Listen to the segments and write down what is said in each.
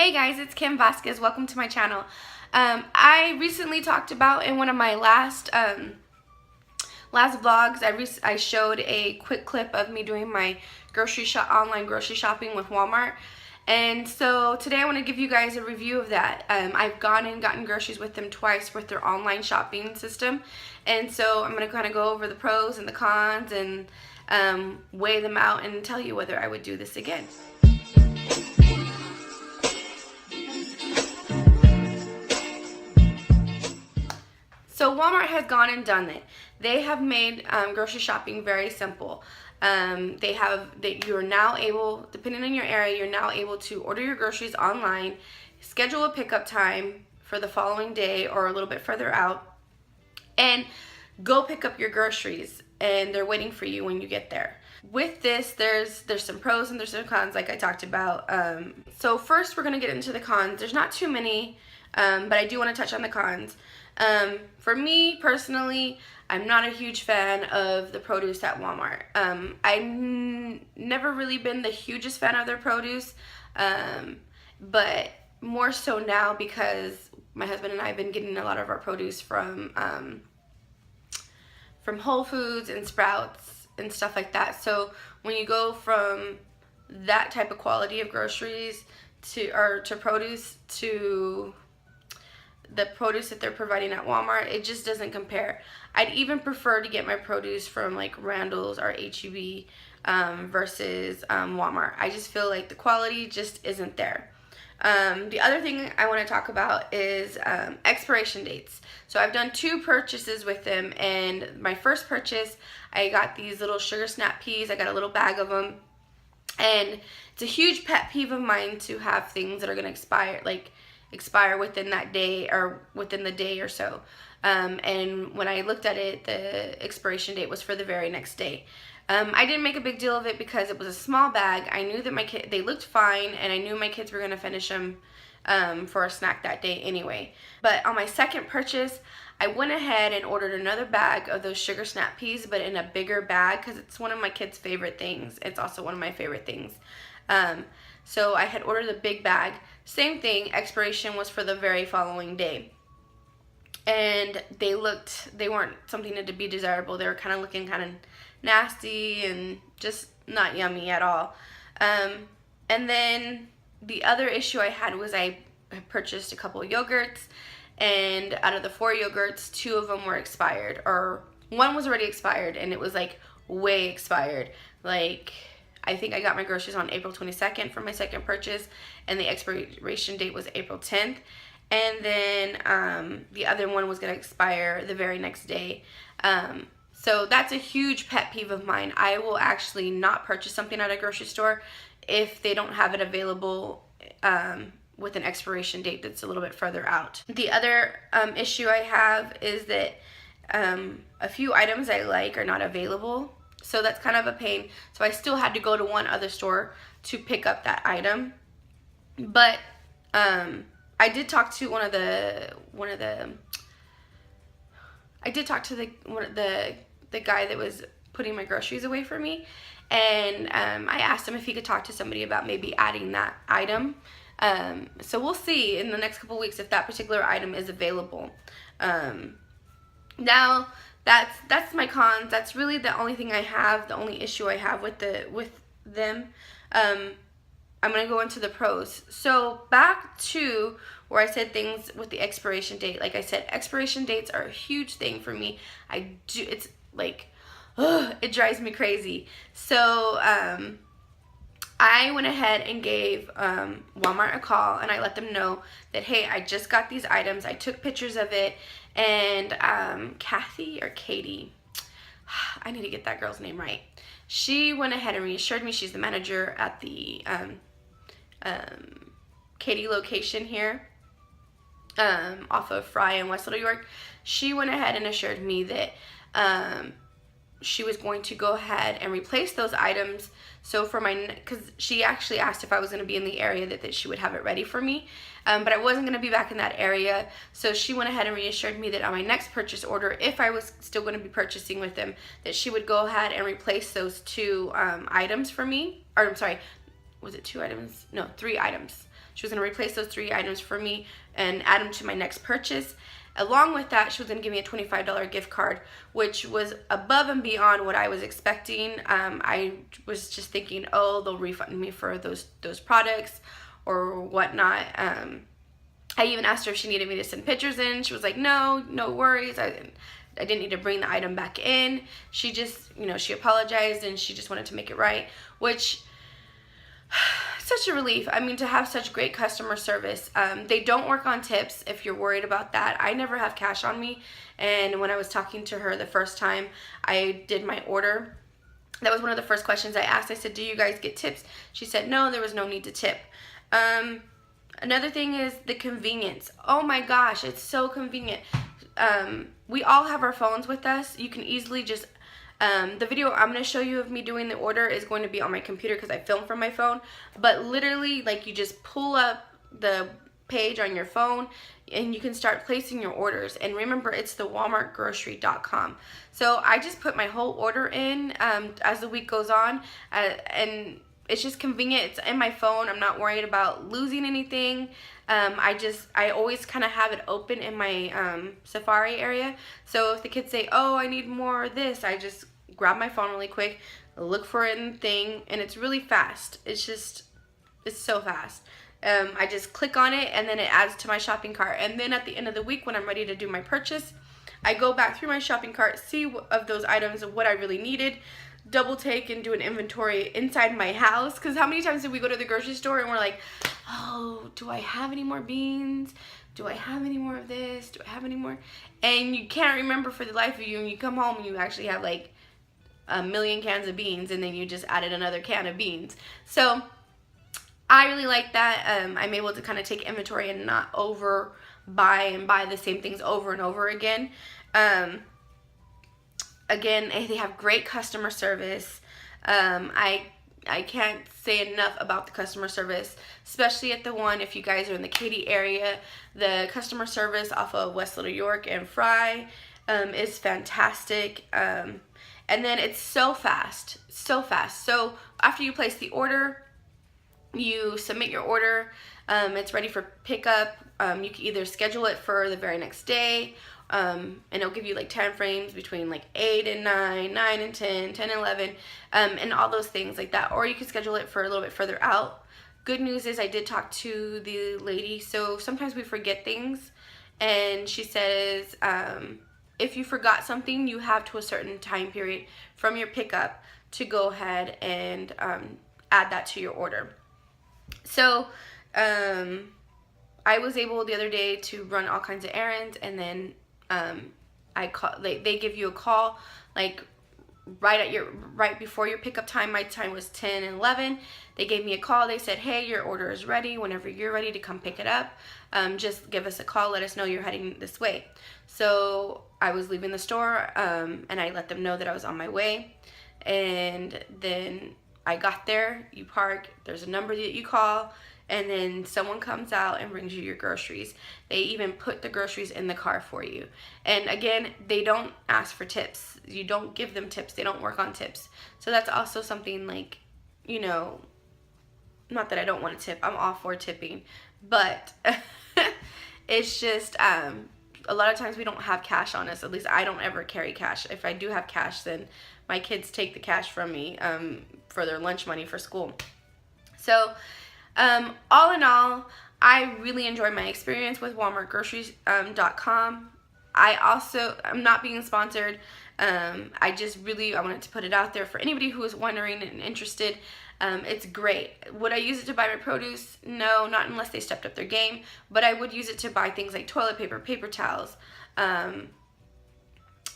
Hey guys, it's Kim Vasquez. Welcome to my channel. I recently talked about in one of my last vlogs, I showed a quick clip of me doing my online grocery shopping with Walmart. And so today I want to give you guys a review of that. I've gone and gotten groceries with them twice with their online shopping system. And so I'm going to kind of go over the pros and the cons and weigh them out and tell you whether I would do this again. So Walmart has gone and done it. They have made grocery shopping very simple. You're now able, depending on your area, you're now able to order your groceries online, schedule a pickup time for the following day or a little bit further out, and go pick up your groceries, and they're waiting for you when you get there. With this, there's some pros and there's some cons, like I talked about. So first, we're gonna get into the cons. There's not too many, but I do want to touch on the cons. For me personally, I'm not a huge fan of the produce at Walmart. I've never really been the hugest fan of their produce, but more so now because my husband and I have been getting a lot of our produce from Whole Foods and Sprouts and stuff like that. So when you go from that type of quality of groceries to produce to the produce that they're providing at Walmart, it just doesn't compare. I'd even prefer to get my produce from like Randall's or H-E-B versus Walmart. I just feel like the quality just isn't there. The other thing I want to talk about is expiration dates. So I've done 2 purchases with them, and my first purchase, I got these little sugar snap peas. I got a little bag of them, and it's a huge pet peeve of mine to have things that are going to expire within that day or within the day or so. And when I looked at it, the expiration date was for the very next day. I didn't make a big deal of it because it was a small bag. I knew that they looked fine, and I knew my kids were going to finish them for a snack that day anyway. But on my second purchase, I went ahead and ordered another bag of those sugar snap peas, but in a bigger bag because it's one of my kids' favorite things. It's also one of my favorite things. So I had ordered the big bag. Same thing, expiration was for the very following day. And they weren't something to be desirable. They were kind of looking kind of nasty and just not yummy at all. And then the other issue I had was I purchased a couple of yogurts, and out of the 4 yogurts, 2 of them were expired, or one was already expired, and it was like way expired. Like, I think I got my groceries on April 22nd for my second purchase, and the expiration date was April 10th. And then the other one was going to expire the very next day. So that's a huge pet peeve of mine. I will actually not purchase something at a grocery store if they don't have it available with an expiration date that's a little bit further out. The other issue I have is that a few items I like are not available. So that's kind of a pain. So I still had to go to one other store to pick up that item. But I did talk to the guy that was putting my groceries away for me, and I asked him if he could talk to somebody about maybe adding that item. So we'll see in the next couple weeks if that particular item is available. Now that's my cons. That's really the only thing I have, the only issue I have with them. I'm going to go into the pros. So back to where I said things with the expiration date. Like I said, expiration dates are a huge thing for me. It's like, it drives me crazy. So I went ahead and gave Walmart a call, and I let them know that, hey, I just got these items. I took pictures of it, and Kathy or Katie, I need to get that girl's name right. She went ahead and reassured me. She's the manager at the Katy location here off of Fry in West Little York. She went ahead and assured me that she was going to go ahead and replace those items. So because she actually asked if I was going to be in the area that she would have it ready for me, but I wasn't going to be back in that area. So she went ahead and reassured me that on my next purchase order, if I was still going to be purchasing with them, that she would go ahead and replace those 2 items for me. Or I'm sorry, was it 2 items? No, 3 items. She was going to replace those 3 items for me and add them to my next purchase. Along with that, she was going to give me a $25 gift card, which was above and beyond what I was expecting. I was just thinking, oh, they'll refund me for those products or whatnot. I even asked her if she needed me to send pictures in. She was like, no worries. I didn't need to bring the item back in. She just, she apologized and she just wanted to make it right, which such a relief. I mean, to have such great customer service. They don't work on tips if you're worried about that. I never have cash on me, and when I was talking to her the first time I did my order, that was one of the first questions I asked. I said, do you guys get tips? She said no, there was no need to tip. Another thing is the convenience. Oh my gosh, it's so convenient. We all have our phones with us. You can easily just the video I'm going to show you of me doing the order is going to be on my computer because I film from my phone. But literally, like, you just pull up the page on your phone and you can start placing your orders. And remember, it's the walmartgrocery.com. So I just put my whole order in as the week goes on. And it's just convenient. It's in my phone. I'm not worried about losing anything. I always kind of have it open in my Safari area. So if the kids say, oh, I need more of this, I just grab my phone really quick, look for it in the thing, and it's really fast. It's so fast. I just click on it and then it adds to my shopping cart. And then at the end of the week when I'm ready to do my purchase, I go back through my shopping cart, see of those items of what I really needed, double take and do an inventory inside my house. Because how many times did we go to the grocery store and we're like, oh, do I have any more beans? Do I have any more of this? Do I have any more? And you can't remember for the life of you, and you come home and you actually have like a million cans of beans, and then you just added another can of beans. So I really like that. I'm able to kind of take inventory and not overbuy and buy the same things over and over again. Again, they have great customer service. I can't say enough about the customer service, especially at the one, if you guys are in the Katy area, the customer service off of West Little York and Fry is fantastic. And then it's so fast, so fast. So after you place the order, you submit your order, it's ready for pickup. You can either schedule it for the very next day, and it'll give you like time frames between like 8 and 9, 9 and 10, 10 and 11, and all those things like that. Or you can schedule it for a little bit further out. Good news is I did talk to the lady, so sometimes we forget things, and she says if you forgot something, you have to a certain time period from your pickup to go ahead and add that to your order. So I was able the other day to run all kinds of errands, and then they give you a call like right before your pickup time. My time was 10 and 11. They gave me a call. They said, hey, your order is ready. Whenever you're ready to come pick it up, just give us a call. Let us know you're heading this way. So I was leaving the store, and I let them know that I was on my way. And then I got there, you park, there's a number that you call, and then someone comes out and brings you your groceries. They even put the groceries in the car for you. And again, they don't ask for tips. You don't give them tips. They don't work on tips. So that's also something like, not that I don't want to tip. I'm all for tipping. But it's just a lot of times we don't have cash on us. At least I don't ever carry cash. If I do have cash, then my kids take the cash from me for their lunch money for school. So all in all, I really enjoyed my experience with WalmartGroceries.com. I'm not being sponsored. I wanted to put it out there for anybody who is wondering and interested. It's great. Would I use it to buy my produce? No, not unless they stepped up their game. But I would use it to buy things like toilet paper, paper towels,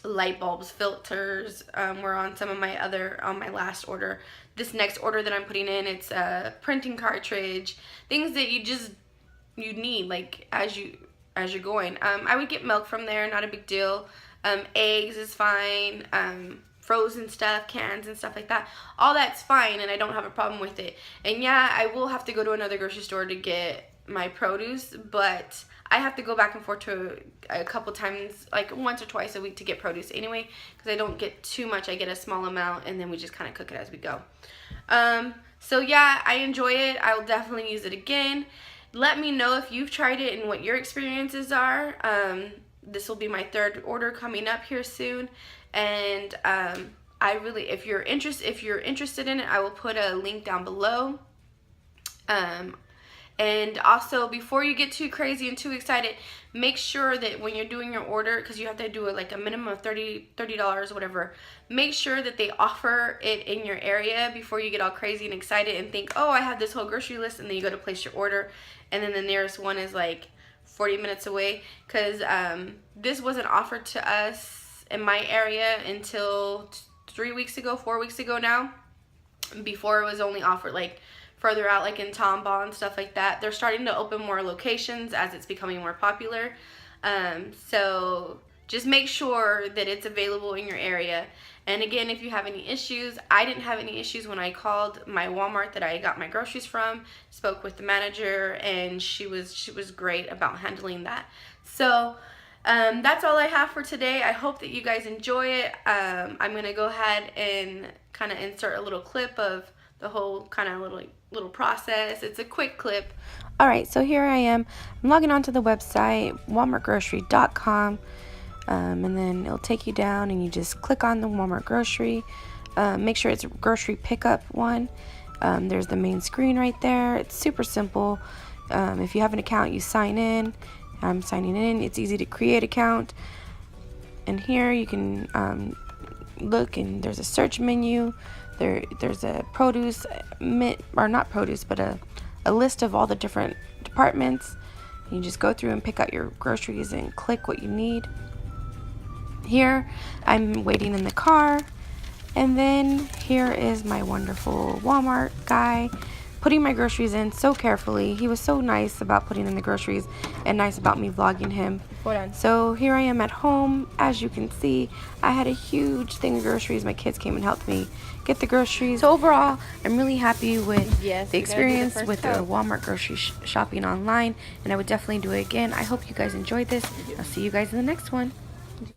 light bulbs, filters were on some of on my last order. This next order that I'm putting in, it's a printing cartridge, things that you need like as you're going. I would get milk from there, not a big deal. Eggs is fine. Frozen stuff, cans and stuff like that, all that's fine, and I don't have a problem with it. And yeah, I will have to go to another grocery store to get my produce, but I have to go back and forth to a couple times, like once or twice a week, to get produce anyway, because I don't get too much. I get a small amount, and then we just kind of cook it as we go. So yeah, I enjoy it. I will definitely use it again. let me know if you've tried it and what your experiences are. This will be my 3rd order coming up here soon, and I really, if you're interested in it, I will put a link down below. And also, before you get too crazy and too excited, make sure that when you're doing your order, because you have to do it like a minimum of $30 or whatever, make sure that they offer it in your area before you get all crazy and excited and think, oh, I have this whole grocery list, and then you go to place your order, and then the nearest one is like 40 minutes away, because this wasn't offered to us in my area until 4 weeks ago now. Before, it was only offered like further out, like in Tomball and stuff like that. They're starting to open more locations as it's becoming more popular. So just make sure that it's available in your area. And again, if you have any issues, I didn't have any issues when I called my Walmart that I got my groceries from, spoke with the manager, and she was great about handling that. So that's all I have for today. I hope that you guys enjoy it. I'm going to go ahead and kind of insert a little clip of the whole kind of little process. It's a quick clip. Alright, so here I am. I'm logging onto the website, walmartgrocery.com, and then it'll take you down and you just click on the Walmart grocery. Make sure it's a grocery pickup one. There's the main screen right there. It's super simple. If you have an account, you sign in. I'm signing in. It's easy to create an account. And here you can look, and there's a search menu. There's a produce, or not produce, but a list of all the different departments. You just go through and pick out your groceries and click what you need. Here, I'm waiting in the car, and then here is my wonderful Walmart guy putting my groceries in so carefully. He was so nice about putting in the groceries and nice about me vlogging him. Hold on. So here I am at home. As you can see, I had a huge thing of groceries. My kids came and helped me get the groceries. So overall, I'm really happy with the experience with the Walmart grocery shopping online, and I would definitely do it again. I hope you guys enjoyed this. I'll see you guys in the next one.